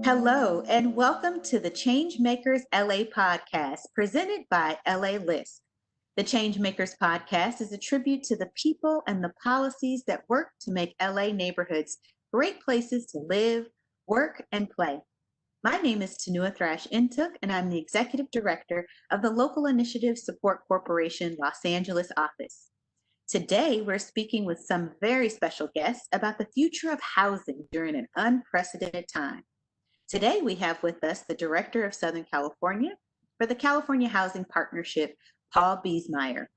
Hello, and welcome to the Changemakers LA podcast presented by LA List. The Changemakers podcast is a tribute to the people and the policies that work to make LA neighborhoods great places to live, work, and play. My name is Tanua Thrash Intook, and I'm the Executive Director of the Local Initiative Support Corporation Los Angeles office. Today, we're speaking with some very special guests about the future of housing during an unprecedented time. Today, we have with us the Director of Southern California for the California Housing Partnership, Paul Beesemyer.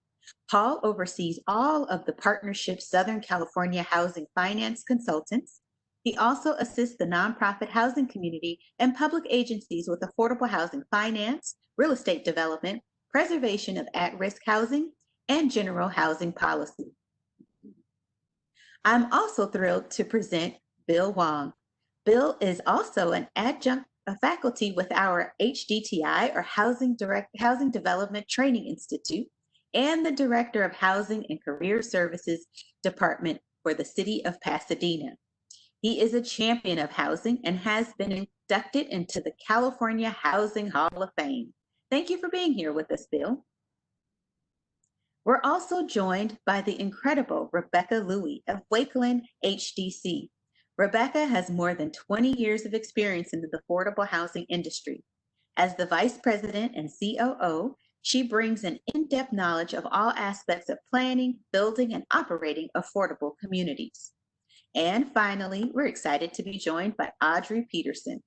Paul oversees all of the partnership's Southern California housing finance consultants. He also assists the nonprofit housing community and public agencies with affordable housing finance, real estate development, preservation of at-risk housing, and general housing policy. I'm also thrilled to present Bill Huang. Bill is also an adjunct faculty with our HDTI, or Housing Development Training Institute, and the Director of Housing and Career Services Department for the City of Pasadena. He is a champion of housing and has been inducted into the California Housing Hall of Fame. Thank you for being here with us, Bill. We're also joined by the incredible Rebecca Louie of Wakeland HDC. Rebecca has more than 20 years of experience in the affordable housing industry. As the Vice President and COO, she brings an in-depth knowledge of all aspects of planning, building, and operating affordable communities. And finally, we're excited to be joined by Audrey Peterson.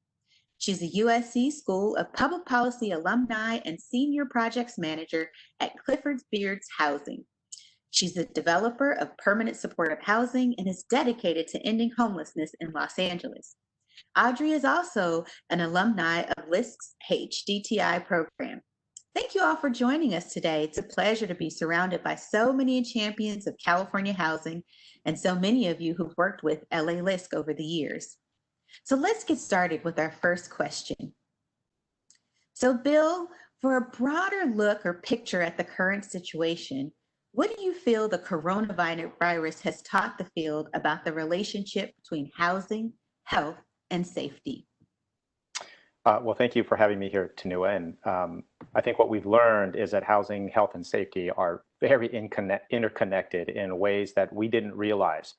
She's a USC School of Public Policy alumni and Senior Projects Manager at Clifford Beard's Housing. She's a developer of permanent supportive housing and is dedicated to ending homelessness in Los Angeles. Audrey is also an alumni of LISC's HDTI program. Thank you all for joining us today. It's a pleasure to be surrounded by so many champions of California housing and so many of you who've worked with LA LISC over the years. So let's get started with our first question. So Bill, for a broader look or picture at the current situation, what do you feel the coronavirus has taught the field about the relationship between housing, health, and safety? Well, thank you for having me here, Tanua. And I think what we've learned is that housing, health, and safety are very interconnected in ways that we didn't realize.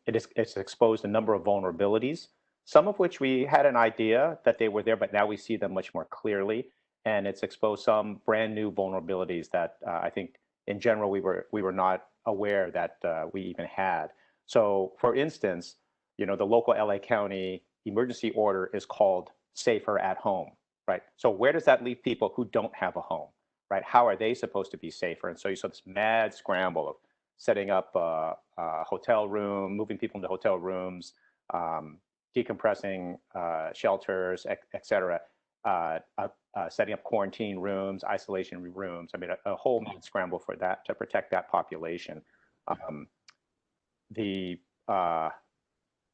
It's exposed a number of vulnerabilities, some of which we had an idea that they were there, but now we see them much more clearly. And it's exposed some brand new vulnerabilities that I think in general we were not aware that we even had. So for instance, the local LA County emergency order is called Safer at Home, right? So where does that leave people who don't have a home, right? How are they supposed to be safer? And so you saw this mad scramble of setting up a hotel room, moving people into hotel rooms, decompressing shelters, et cetera, setting up quarantine rooms, isolation rooms. I mean, a whole mad scramble for that to protect that population. One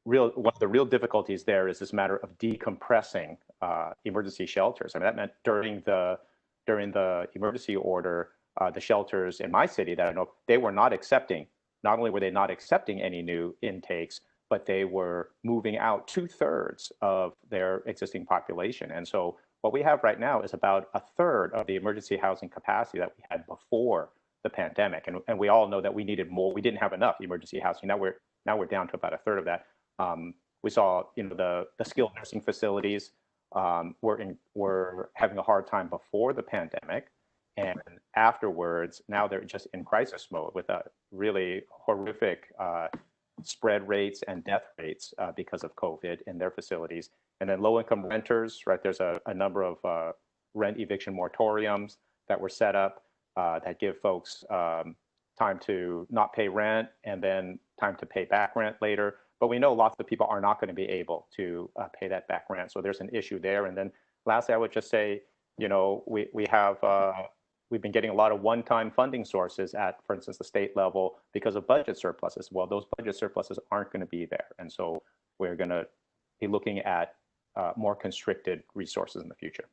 of the real difficulties there is this matter of decompressing emergency shelters. I mean, that meant during the emergency order, the shelters in my city that I know, they were not accepting. Not only were they not accepting any new intakes, but they were moving out 2/3 of their existing population. And so what we have right now is about 1/3 of the emergency housing capacity that we had before the pandemic. And we all know that we needed more. We didn't have enough emergency housing. Now we're down to about 1/3 of that. We saw, the skilled nursing facilities were having a hard time before the pandemic. And afterwards, now they're just in crisis mode with a really horrific spread rates and death rates because of COVID in their facilities. And then low-income renters, right? There's a number of rent eviction moratoriums that were set up that give folks time to not pay rent and then time to pay back rent later. But we know lots of people are not going to be able to pay that back rent. So there's an issue there. And then lastly, I would just say, we've been getting a lot of one-time funding sources at, for instance, the state level because of budget surpluses. Well, those budget surpluses aren't going to be there. And so we're going to be looking at more constricted resources in the future.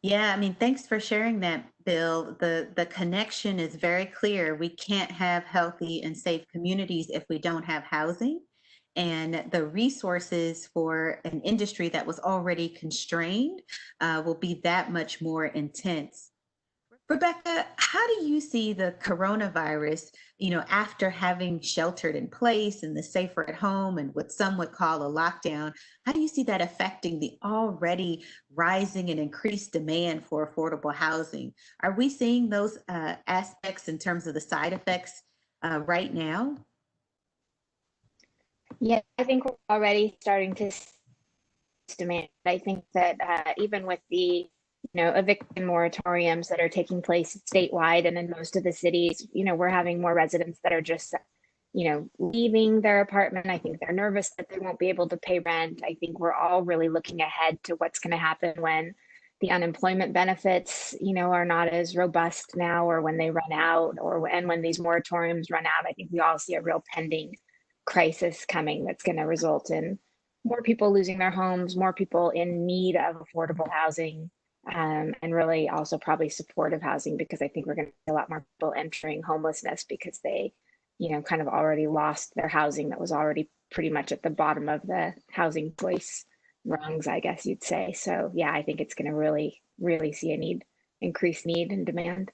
Yeah, I mean, thanks for sharing that, Bill. The connection is very clear. We can't have healthy and safe communities if we don't have housing. and the resources for an industry that was already constrained will be that much more intense. Rebecca, how do you see the coronavirus, after having sheltered in place and the safer at home and what some would call a lockdown, how do you see that affecting the already rising and increased demand for affordable housing? Are we seeing those aspects in terms of the side effects right now? Yeah, I think we're already starting to demand. I think that even with the eviction moratoriums that are taking place statewide and in most of the cities, we're having more residents that are just leaving their apartment. I think they're nervous that they won't be able to pay rent. I think we're all really looking ahead to what's going to happen when the unemployment benefits, are not as robust now, or when they run out, and when these moratoriums run out. I think we all see a real pending crisis coming that's going to result in more people losing their homes, more people in need of affordable housing, and really also probably supportive housing, because I think we're going to see a lot more people entering homelessness because they, kind of already lost their housing that was already pretty much at the bottom of the housing choice rungs, I guess you'd say. So yeah, I think it's going to really, really see a increased need and demand.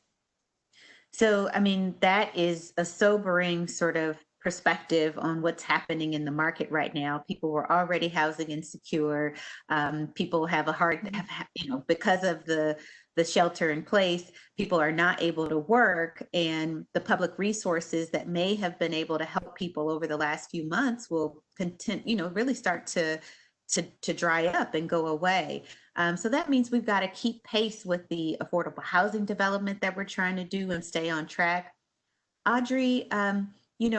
So, I mean, that is a sobering sort of perspective on what's happening in the market right now. People were already housing insecure. People have a hard, because of the shelter in place, people are not able to work, and the public resources that may have been able to help people over the last few months will really start to dry up and go away. So that means we've got to keep pace with the affordable housing development that we're trying to do and stay on track. Audrey,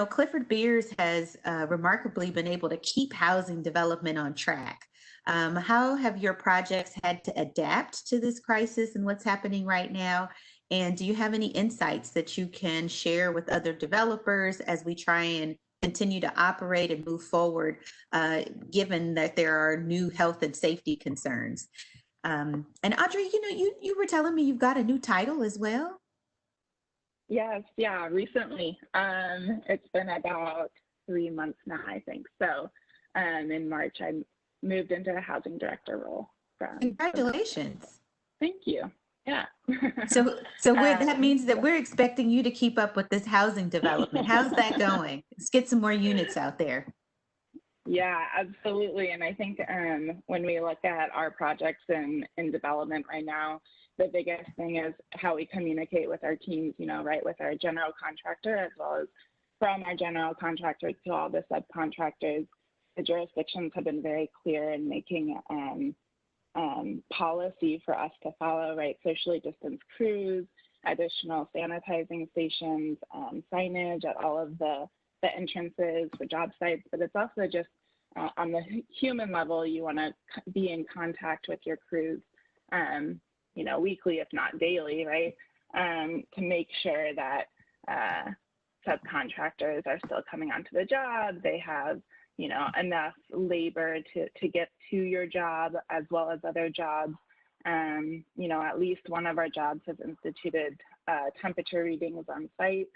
Clifford Beers has remarkably been able to keep housing development on track. How have your projects had to adapt to this crisis and what's happening right now? And do you have any insights that you can share with other developers as we try and continue to operate and move forward, given that there are new health and safety concerns? And Audrey, you were telling me you've got a new title as well. Yes, yeah, recently. It's been about 3 months now, I think. So in March, I moved into a housing director role. Congratulations. Thank you. Yeah. So that means that we're expecting you to keep up with this housing development. How's that going? Let's get some more units out there. Yeah, absolutely. And I think when we look at our projects in development right now, the biggest thing is how we communicate with our teams, right, with our general contractor, as well as from our general contractor to all the subcontractors. The jurisdictions have been very clear in making policy for us to follow, right? Socially distanced crews, additional sanitizing stations, signage at all of the entrances for job sites. But it's also just on the human level, you want to be in contact with your crews, weekly, if not daily, right? To make sure that subcontractors are still coming onto the job. They have enough labor to get to your job as well as other jobs. At least one of our jobs has instituted temperature readings on site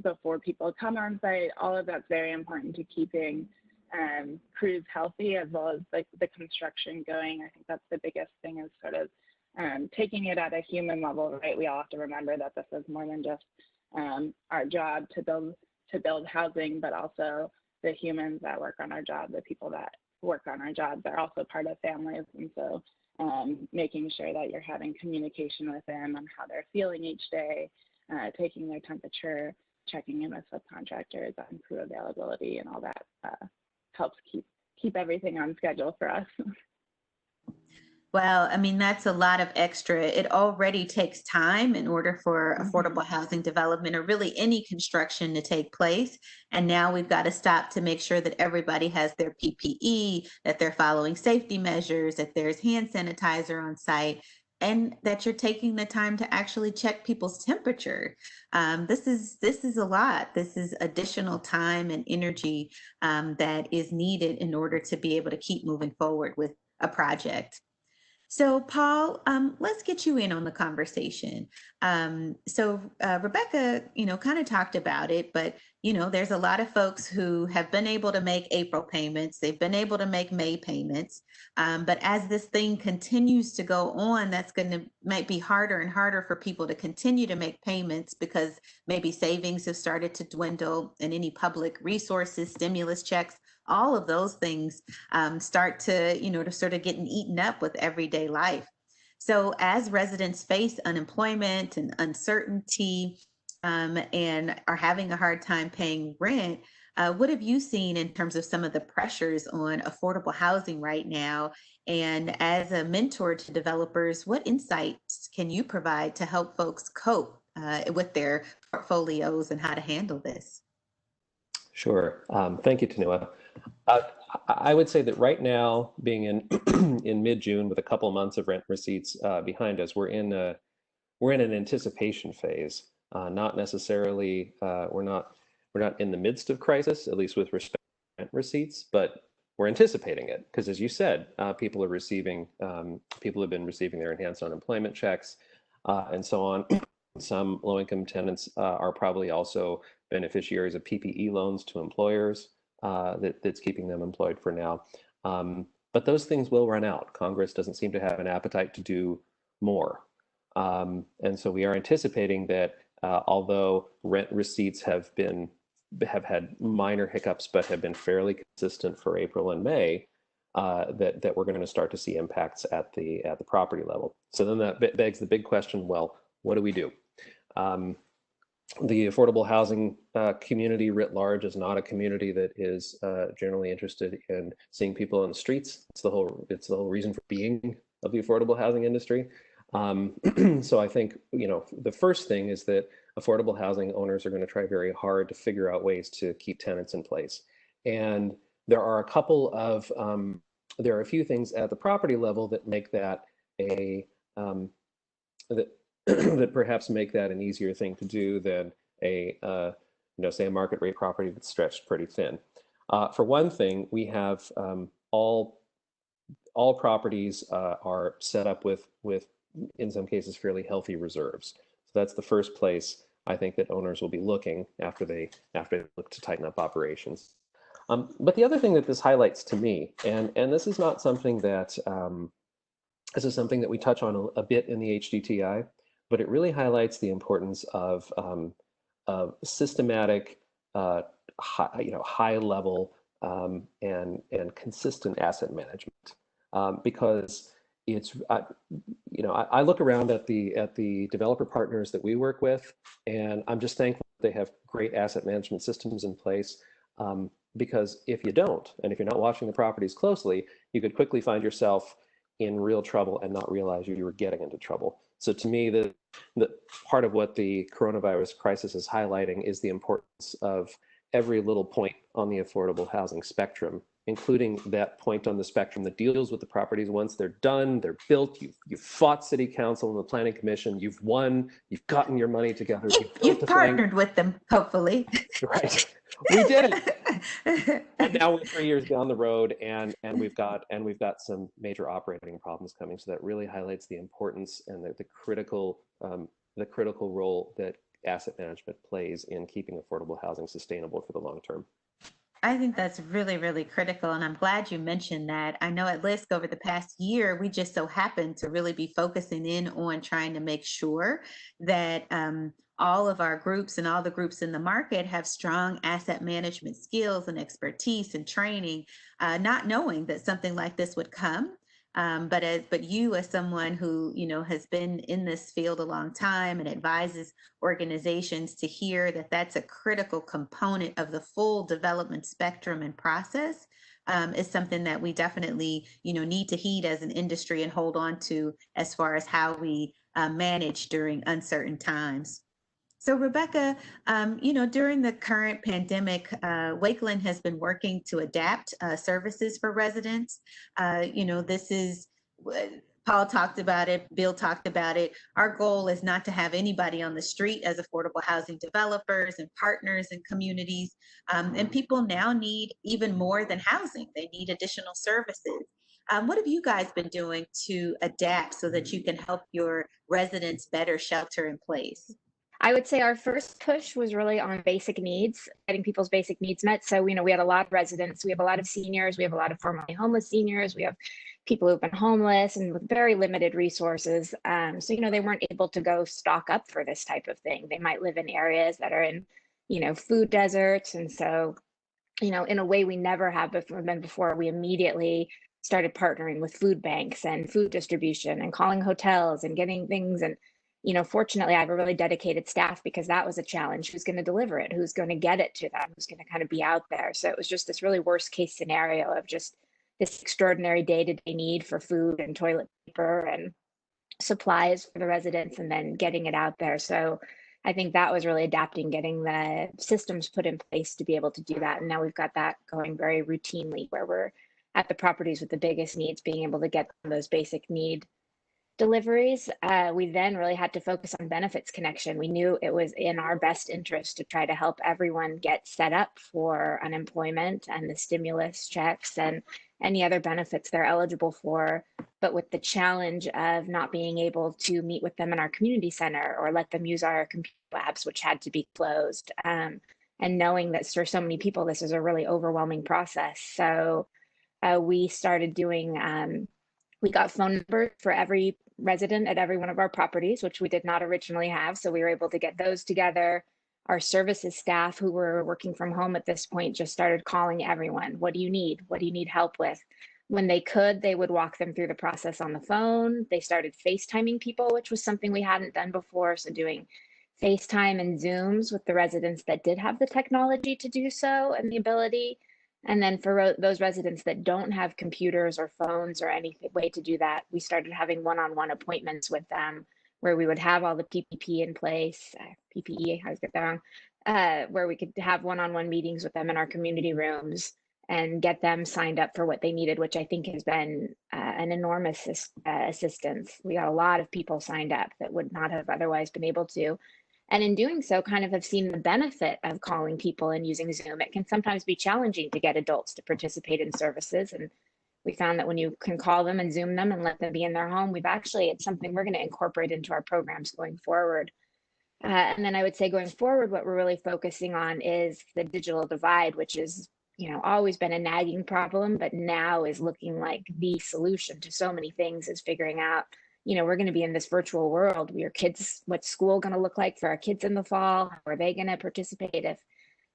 before people come on site. All of that's very important to keeping crews healthy, as well as the construction going. I think that's the biggest thing, is sort of taking it at a human level, right? We all have to remember that this is more than just our job to build housing, but also the humans that work on our job, the people that work on our jobs are also part of families. And so making sure that you're having communication with them on how they're feeling each day, taking their temperature, checking in with subcontractors on crew availability, and all that helps keep everything on schedule for us. Well, I mean, that's a lot of extra. It already takes time in order for affordable housing development, or really any construction, to take place. And now we've got to stop to make sure that everybody has their PPE, that they're following safety measures, that there's hand sanitizer on site, and that you're taking the time to actually check people's temperature. This is a lot. This is additional time and energy that is needed in order to be able to keep moving forward with a project. So, Paul, let's get you in on the conversation. Rebecca, kind of talked about it, but there's a lot of folks who have been able to make April payments. They've been able to make May payments, but as this thing continues to go on, that's going to might be harder and harder for people to continue to make payments because maybe savings have started to dwindle, and any public resources, stimulus checks, all of those things start to, to sort of getting eaten up with everyday life. So as residents face unemployment and uncertainty and are having a hard time paying rent, what have you seen in terms of some of the pressures on affordable housing right now? And as a mentor to developers, what insights can you provide to help folks cope with their portfolios and how to handle this? Sure. Thank you, Tanua. I would say that right now, being in in mid-June with a couple months of rent receipts behind us, we're in an anticipation phase. Not necessarily, we're not in the midst of crisis, at least with respect to rent receipts, but we're anticipating it because, as you said, people have been receiving their enhanced unemployment checks and so on. Some low-income tenants are probably also beneficiaries of PPE loans to employers that's keeping them employed for now. But those things will run out. Congress doesn't seem to have an appetite to do more. And so we are anticipating that although rent receipts have had minor hiccups, but have been fairly consistent for April and May, that we're going to start to see impacts at the property level. So then that begs the big question, well, what do we do? The affordable housing community writ large is not a community that is generally interested in seeing people on the streets. It's the whole reason for being of the affordable housing industry. So I think, the first thing is that affordable housing owners are going to try very hard to figure out ways to keep tenants in place. And there are a few things at the property level that make that that perhaps make that an easier thing to do than say a market rate property that's stretched pretty thin. For one thing, we have all properties are set up with in some cases fairly healthy reserves. So that's the first place I think that owners will be looking after they look to tighten up operations. But the other thing that this highlights to me, and this is not something that this is something that we touch on a bit in the HDTI, but it really highlights the importance of systematic, high level and consistent asset management, because it's I look around at the developer partners that we work with, and I'm just thankful they have great asset management systems in place. Because if you don't, and if you're not watching the properties closely, you could quickly find yourself in real trouble and not realize you were getting into trouble. So to me, the part of what the coronavirus crisis is highlighting is the importance of every little point on the affordable housing spectrum, including that point on the spectrum that deals with the properties once they're done, they're built, you've fought city council and the planning commission, you've won, you've gotten your money together. You've partnered with them, hopefully. Right. We did it. And now we're 3 years down the road, and we've got some major operating problems coming. So that really highlights the importance and the critical role that asset management plays in keeping affordable housing sustainable for the long term. I think that's really, really critical. And I'm glad you mentioned that. I know at LISC over the past year, we just so happened to really be focusing in on trying to make sure that all of our groups and all the groups in the market have strong asset management skills and expertise and training, not knowing that something like this would come. But you, as someone who has been in this field a long time and advises organizations, to hear that that's a critical component of the full development spectrum and process is something that we definitely need to heed as an industry and hold on to as far as how we manage during uncertain times. So Rebecca, during the current pandemic, Wakeland has been working to adapt services for residents. This is, Paul talked about it, Bill talked about it. Our goal is not to have anybody on the street as affordable housing developers and partners and communities. And people now need even more than housing. They need additional services. What have you guys been doing to adapt so that you can help your residents better shelter in place? I would say our first push was really on basic needs, getting people's basic needs met. So, we had a lot of residents, we have a lot of seniors, we have a lot of formerly homeless seniors, we have people who've been homeless and with very limited resources. So, they weren't able to go stock up for this type of thing. They might live in areas that are in, food deserts. And so, in a way we never have before, we immediately started partnering with food banks and food distribution and calling hotels and getting things. And, fortunately, I have a really dedicated staff because that was a challenge. Who's going to deliver it? Who's going to get it to them? Who's going to kind of be out there? So it was just this really worst case scenario of just this extraordinary day-to-day need for food and toilet paper and supplies for the residents and then getting it out there. So I think that was really adapting, getting the systems put in place to be able to do that. And now we've got that going very routinely where we're at the properties with the biggest needs, being able to get those basic need deliveries. We then really had to focus on benefits connection. We knew it was in our best interest to try to help everyone get set up for unemployment and the stimulus checks and any other benefits they're eligible for, but with the challenge of not being able to meet with them in our community center or let them use our computer labs, which had to be closed. And knowing that for so many people, this is a really overwhelming process. So we started doing, we got phone numbers for every resident at every one of our properties, which we did not originally have. So we were able to get those together. Our services staff who were working from home at this point just started calling everyone. What do you need? What do you need help with? When they could, they would walk them through the process on the phone. They started FaceTiming people, which was something we hadn't done before. So doing FaceTime and Zooms with the residents that did have the technology to do so and the ability. And then for those residents that don't have computers or phones or any way to do that, we started having one-on-one appointments with them where we would have all the PPP in place, PPE, I was getting that wrong, where we could have one-on-one meetings with them in our community rooms and get them signed up for what they needed, which I think has been an enormous assistance. We got a lot of people signed up that would not have otherwise been able to. And in doing so, kind of have seen the benefit of calling people and using Zoom. It can sometimes be challenging to get adults to participate in services. And we found that when you can call them and Zoom them and let them be in their home, it's something we're going to incorporate into our programs going forward. And then I would say going forward, what we're really focusing on is the digital divide, which is, always been a nagging problem, but now is looking like the solution to so many things is figuring out, we're going to be in this virtual world. What's school going to look like for our kids in the fall? How are they going to participate if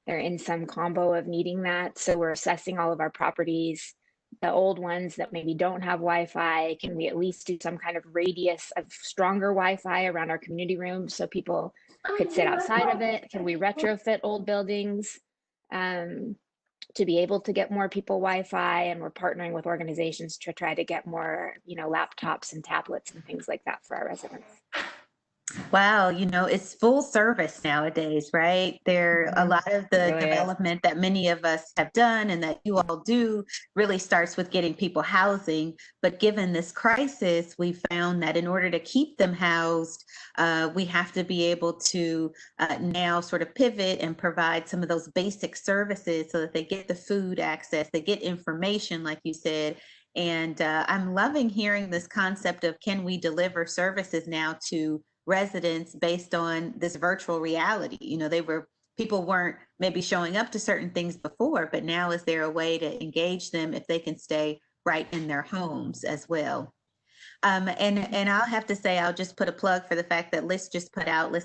they're in some combo of needing that? So we're assessing all of our properties, the old ones that maybe don't have Wi-Fi. Can we at least do some kind of radius of stronger Wi-Fi around our community rooms so people could sit outside of it? Can we retrofit old buildings to be able to get more people Wi-Fi? And we're partnering with organizations to try to get more, laptops and tablets and things like that for our residents. Wow, it's full service nowadays, right? A lot of the development that many of us have done and that you all do really starts with getting people housing. But given this crisis, we found that in order to keep them housed, we have to be able to now sort of pivot and provide some of those basic services so that they get the food access, they get information, like you said. And I'm loving hearing this concept of can we deliver services now to residents based on this virtual reality. People weren't maybe showing up to certain things before, but now is there a way to engage them if they can stay right in their homes as well? And I'll have to say, I'll just put a plug for the fact that LIST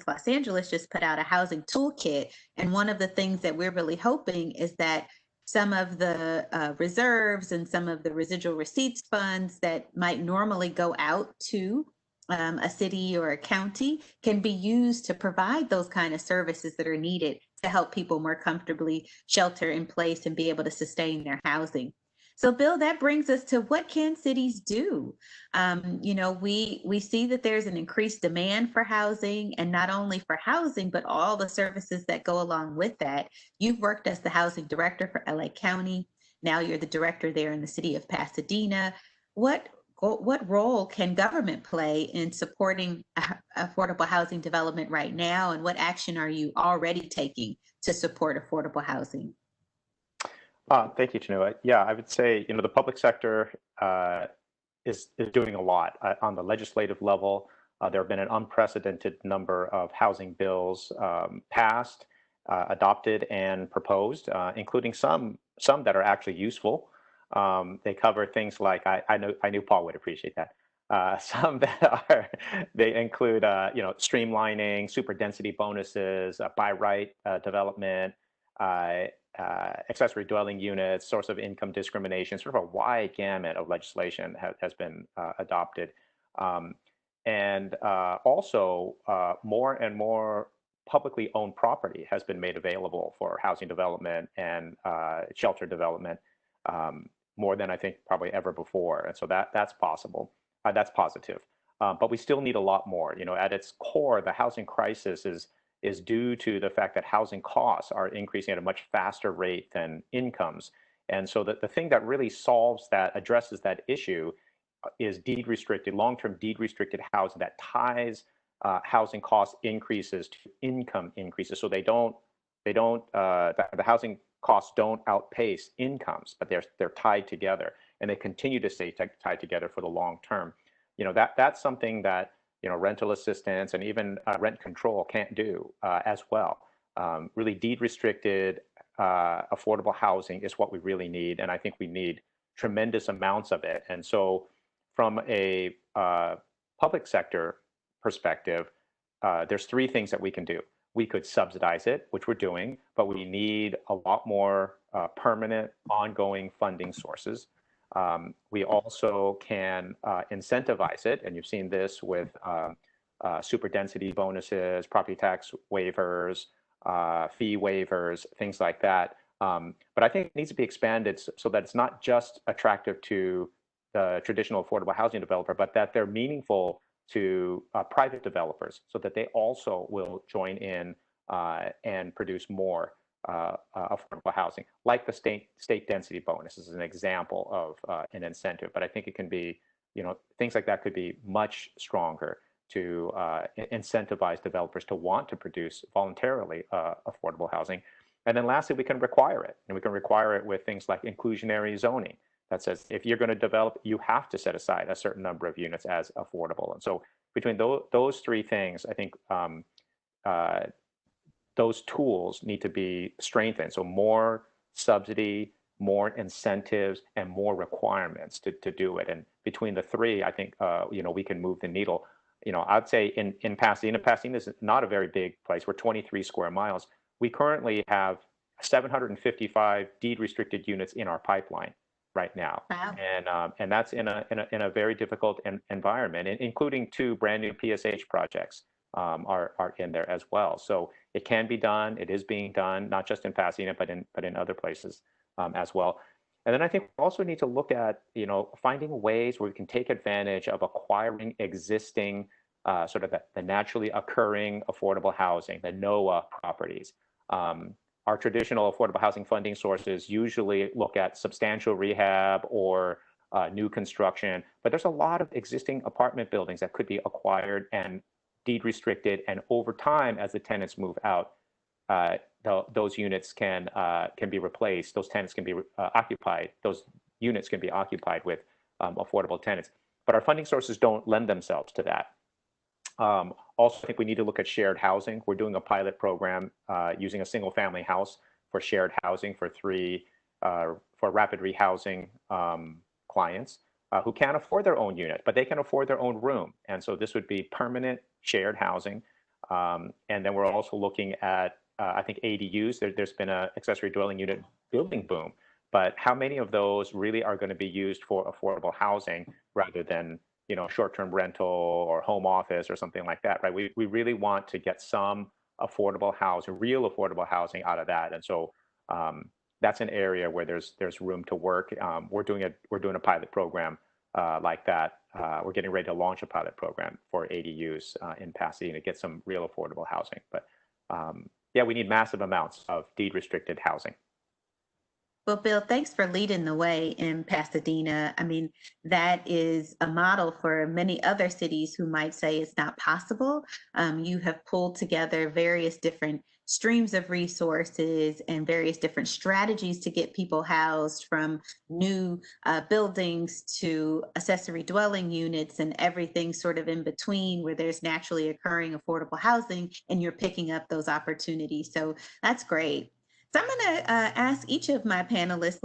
Los Angeles just put out a housing toolkit. And one of the things that we're really hoping is that some of the reserves and some of the residual receipts funds that might normally go out to a city or a county can be used to provide those kind of services that are needed to help people more comfortably shelter in place and be able to sustain their housing. So, Bill, that brings us to what can cities do? We see that there's an increased demand for housing, and not only for housing, but all the services that go along with that. You've worked as the housing director for LA County. Now you're the director there in the city of Pasadena. What role can government play in supporting affordable housing development right now? And what action are you already taking to support affordable housing? Thank you, Chanua. Yeah, I would say, the public sector is doing a lot on the legislative level. There have been an unprecedented number of housing bills passed, adopted, and proposed, including some that are actually useful. They cover things like I knew Paul would appreciate that. Some that they include streamlining, super density bonuses, by right development. Uh, Accessory dwelling units, source of income discrimination, sort of a wide gamut of legislation has been adopted. Um, and also, more and more publicly owned property has been made available for housing development and shelter development, more than I think probably ever before. And so that's possible. That's positive. But we still need a lot more. At its core, the housing crisis is due to the fact that housing costs are increasing at a much faster rate than incomes. And so the thing that really addresses that issue is long-term deed-restricted housing that ties housing cost increases to income increases. So the housing costs don't outpace incomes, but they're tied together, and they continue to stay tied together for the long term. That's something that rental assistance and even rent control can't do as well. Really deed restricted affordable housing is what we really need. And I think we need tremendous amounts of it. And so from a public sector perspective, there's three things that we can do. We could subsidize it, which we're doing, but we need a lot more permanent, ongoing funding sources. We also can incentivize it, and you've seen this with super density bonuses, property tax waivers, fee waivers, things like that. But I think it needs to be expanded so that it's not just attractive to the traditional affordable housing developer, but that they're meaningful to private developers so that they also will join in and produce more affordable housing, like the state density bonus is an example of an incentive. But I think it can be, things like that could be much stronger to incentivize developers to want to produce voluntarily affordable housing. And then lastly, we can require it. And we can require it with things like inclusionary zoning that says if you're going to develop, you have to set aside a certain number of units as affordable. And so between those three things, I think those tools need to be strengthened. So more subsidy, more incentives, and more requirements to do it. And between the three, I think we can move the needle. I'd say in Pasadena is not a very big place. We're 23 square miles. We currently have 755 deed restricted units in our pipeline right now. Wow. And that's in a very difficult environment, including 2 brand new PSH projects are in there as well. So it can be done. It is being done, not just in Pasadena, but in other places as well. And then I think we also need to look at, finding ways where we can take advantage of acquiring existing sort of the naturally occurring affordable housing, the NOAA properties. Our traditional affordable housing funding sources usually look at substantial rehab or new construction, but there's a lot of existing apartment buildings that could be acquired and deed restricted, and over time, as the tenants move out, those units can be replaced. Those tenants can be occupied. Those units can be occupied with affordable tenants. But our funding sources don't lend themselves to that. Also, I think we need to look at shared housing. We're doing a pilot program using a single family house for shared housing for rapid rehousing clients who can't afford their own unit, but they can afford their own room. And so this would be permanent shared housing. And then we're also looking at, I think, ADUs. There's been an accessory dwelling unit building boom, but how many of those really are going to be used for affordable housing rather than short-term rental or home office or something like that, right? We really want to get some affordable housing, real affordable housing out of that. And so that's an area where there's room to work. We're doing a pilot program like that. We're getting ready to launch a pilot program for ADUs in Pasadena to get some real affordable housing. But yeah, we need massive amounts of deed restricted housing. Well, Bill, thanks for leading the way in Pasadena. I mean, that is a model for many other cities who might say it's not possible. You have pulled together various different streams of resources and various different strategies to get people housed, from new buildings to accessory dwelling units and everything sort of in between, where there's naturally occurring affordable housing and you're picking up those opportunities. So that's great. So I'm going to ask each of my panelists.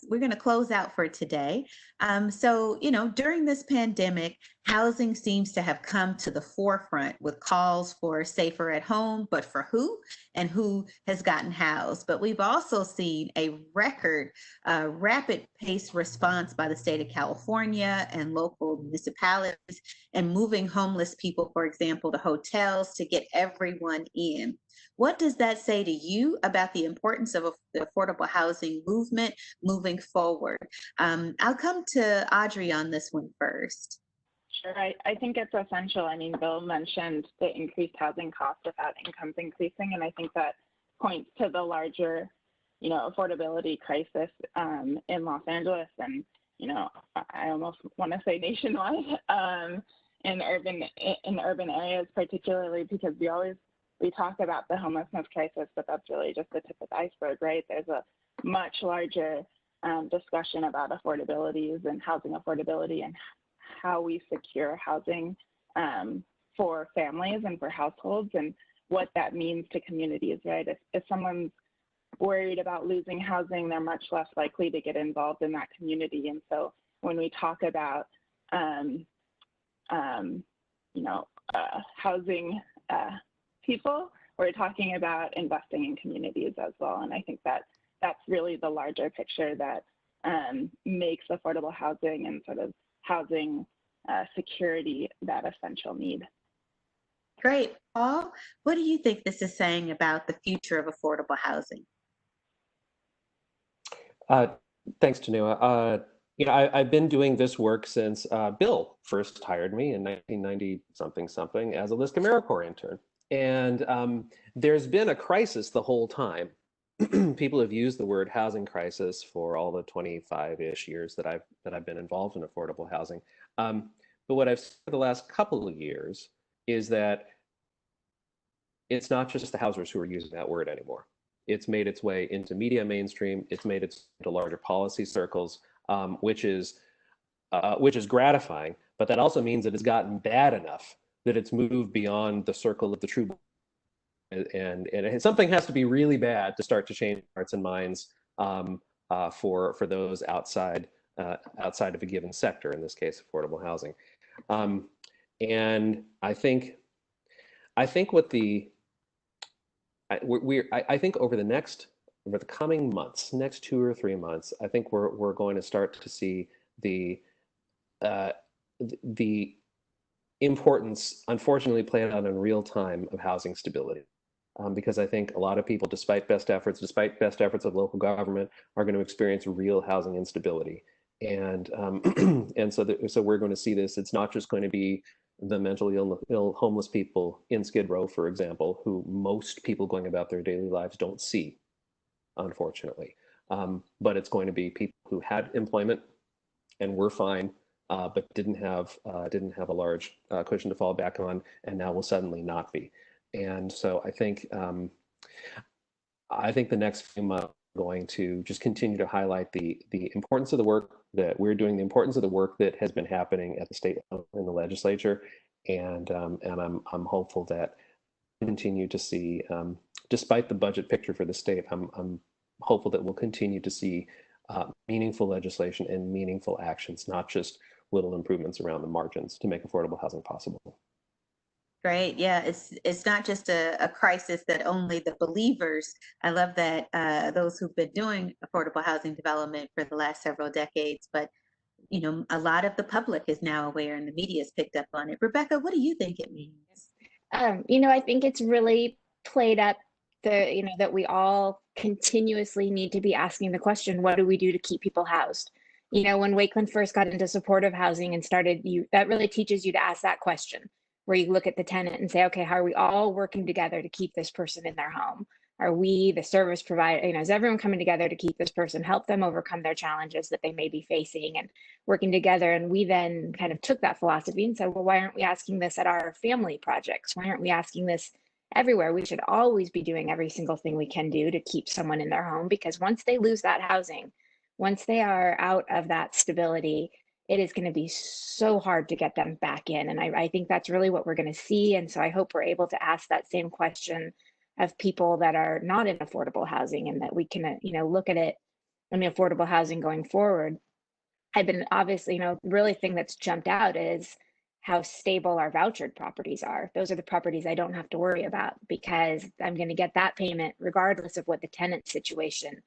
We're going to close out for today. So during this pandemic, housing seems to have come to the forefront with calls for safer at home, but for who and who has gotten housed. But we've also seen a record, rapid pace response by the state of California and local municipalities and moving homeless people, for example, to hotels to get everyone in. What does that say to you about the importance of the affordable housing movement moving forward? I'll come to Audrey on this one first. Sure, I think it's essential. I mean, Bill mentioned the increased housing cost without incomes increasing, and I think that points to the larger, affordability crisis in Los Angeles, and I almost want to say nationwide, in urban areas, particularly because we talk about the homelessness crisis, but that's really just the tip of the iceberg, right? There's a much larger discussion about affordabilities and housing affordability and how we secure housing for families and for households, and what that means to communities, right? If someone's worried about losing housing, they're much less likely to get involved in that community. And so when we talk about, housing people, we're talking about investing in communities as well. And I think that that's really the larger picture that makes affordable housing and sort of housing security that essential need. Great. Paul, what do you think this is saying about the future of affordable housing? Thanks, Tanua. I've been doing this work since Bill first hired me in 1990 something as a LISC AmeriCorps intern. And there's been a crisis the whole time. People have used the word housing crisis for all the 25-ish years that I've been involved in affordable housing. But what I've seen for the last couple of years is that it's not just the housers who are using that word anymore. It's made its way into media mainstream. It's made its into larger policy circles, which is gratifying. But that also means that it's gotten bad enough that it's moved beyond the circle of the true. And something has to be really bad to start to change hearts and minds for those outside of a given sector, in this case, affordable housing. And I think what I think over the coming months, next 2 or 3 months, I think we're going to start to see the importance, unfortunately, played out in real time of housing stability. Because I think a lot of people, despite best efforts of local government, are going to experience real housing instability. And so we're going to see this. It's not just going to be the mentally ill homeless people in Skid Row, for example, who most people going about their daily lives don't see, unfortunately. But it's going to be people who had employment and were fine, but didn't have a large cushion to fall back on, and now will suddenly not be. And so I think the next few months are going to just continue to highlight the importance of the work that we're doing, the importance of the work that has been happening at the state level in the legislature, and I'm hopeful that we'll continue to see, despite the budget picture for the state, I'm hopeful that we'll continue to see meaningful legislation and meaningful actions, not just little improvements around the margins to make affordable housing possible. Great. Yeah, it's not just a crisis that only the believers. I love that those who've been doing affordable housing development for the last several decades, but a lot of the public is now aware and the media has picked up on it. Rebecca, what do you think it means? I think it's really played up that we all continuously need to be asking the question, what do we do to keep people housed? When Wakeland first got into supportive housing and started, that really teaches you to ask that question, where you look at the tenant and say, okay, how are we all working together to keep this person in their home? Are we, the service provider, is everyone coming together to keep this person, help them overcome their challenges that they may be facing, and working together? And we then kind of took that philosophy and said, well, why aren't we asking this at our family projects? Why aren't we asking this everywhere, we should always be doing every single thing we can do to keep someone in their home, because once they lose that housing, once they are out of that stability, it is going to be so hard to get them back in. And I think that's really what we're going to see. And so I hope we're able to ask that same question of people that are not in affordable housing, and that we can, look at it in affordable housing going forward. I've been obviously, really thing that's jumped out is how stable our vouchered properties are. Those are the properties I don't have to worry about, because I'm going to get that payment regardless of what the tenant situation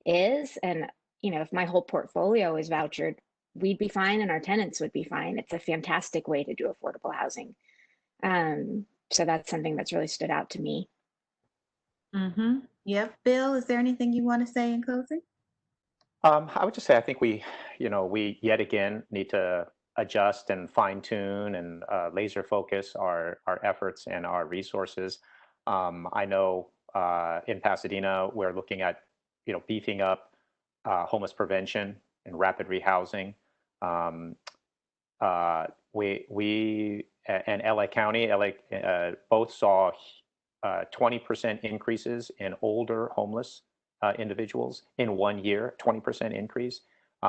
is. And, if my whole portfolio is vouchered, we'd be fine and our tenants would be fine. It's a fantastic way to do affordable housing. So that's something that's really stood out to me. Mm-hmm. Yep. Bill, is there anything you want to say in closing? I would just say I think we yet again need to adjust and fine tune and laser focus our efforts and our resources. I know in Pasadena we're looking at beefing up homeless prevention and rapid rehousing. We and LA County, both saw 20% increases in older homeless individuals in 1 year, 20% increase.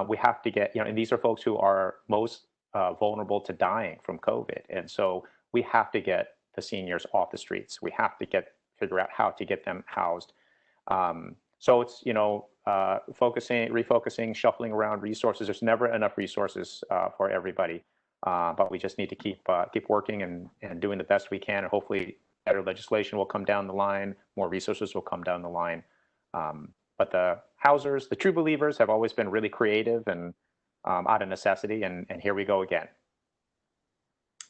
We have to get, and these are folks who are most vulnerable to dying from COVID. And so we have to get the seniors off the streets. We have to figure out how to get them housed. So it's, refocusing, shuffling around resources. There's never enough resources for everybody. But we just need to keep working and doing the best we can. And hopefully better legislation will come down the line, more resources will come down the line. But the housers, the true believers, have always been really creative and out of necessity. And here we go again.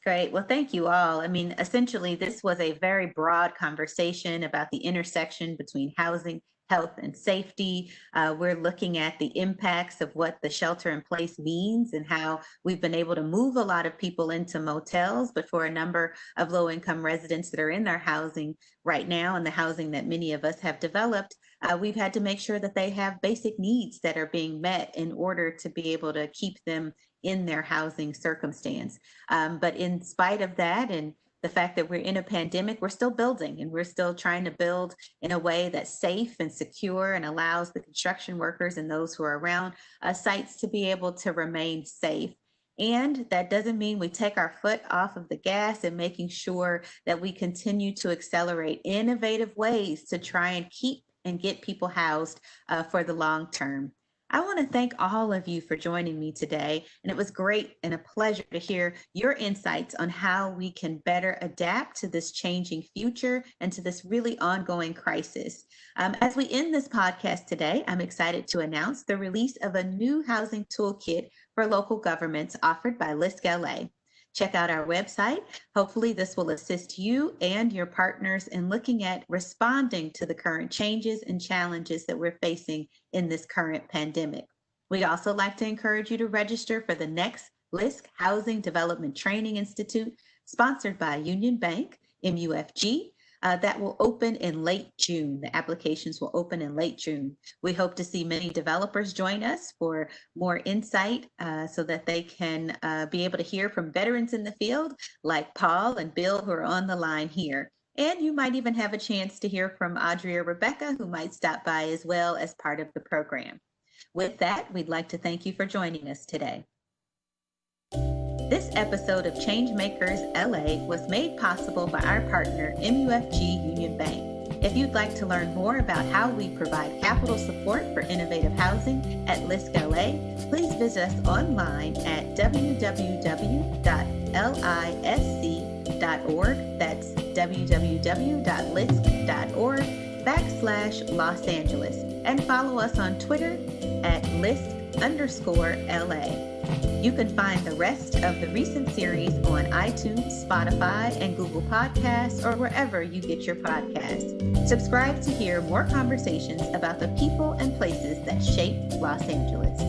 Great. Well, thank you all. I mean, essentially, this was a very broad conversation about the intersection between housing, health, and safety. We're looking at the impacts of what the shelter in place means and how we've been able to move a lot of people into motels, but for a number of low-income residents that are in their housing right now and the housing that many of us have developed, we've had to make sure that they have basic needs that are being met in order to be able to keep them in their housing circumstance. But in spite of that, and the fact that we're in a pandemic, we're still building, and we're still trying to build in a way that's safe and secure and allows the construction workers and those who are around sites to be able to remain safe. And that doesn't mean we take our foot off of the gas in making sure that we continue to accelerate innovative ways to try and keep and get people housed for the long term. I want to thank all of you for joining me today, and it was great and a pleasure to hear your insights on how we can better adapt to this changing future and to this really ongoing crisis. As we end this podcast today, I'm excited to announce the release of a new housing toolkit for local governments offered by LISC LA. Check out our website. Hopefully this will assist you and your partners in looking at responding to the current changes and challenges that we're facing in this current pandemic. We'd also like to encourage you to register for the next LISC Housing Development Training Institute, sponsored by Union Bank, MUFG, that will open in late June. The applications will open in late June. We hope to see many developers join us for more insight so that they can be able to hear from veterans in the field like Paul and Bill, who are on the line here. And you might even have a chance to hear from Audrey or Rebecca, who might stop by as well as part of the program. With that, we'd like to thank you for joining us today. This episode of Changemakers LA was made possible by our partner, MUFG Union Bank. If you'd like to learn more about how we provide capital support for innovative housing at LISC LA, please visit us online at www.lisc.org. That's www.lisc.org/Los Angeles. And follow us on Twitter at LISC_LA. You can find the rest of the recent series on iTunes, Spotify, and Google Podcasts, or wherever you get your podcasts. Subscribe to hear more conversations about the people and places that shape Los Angeles.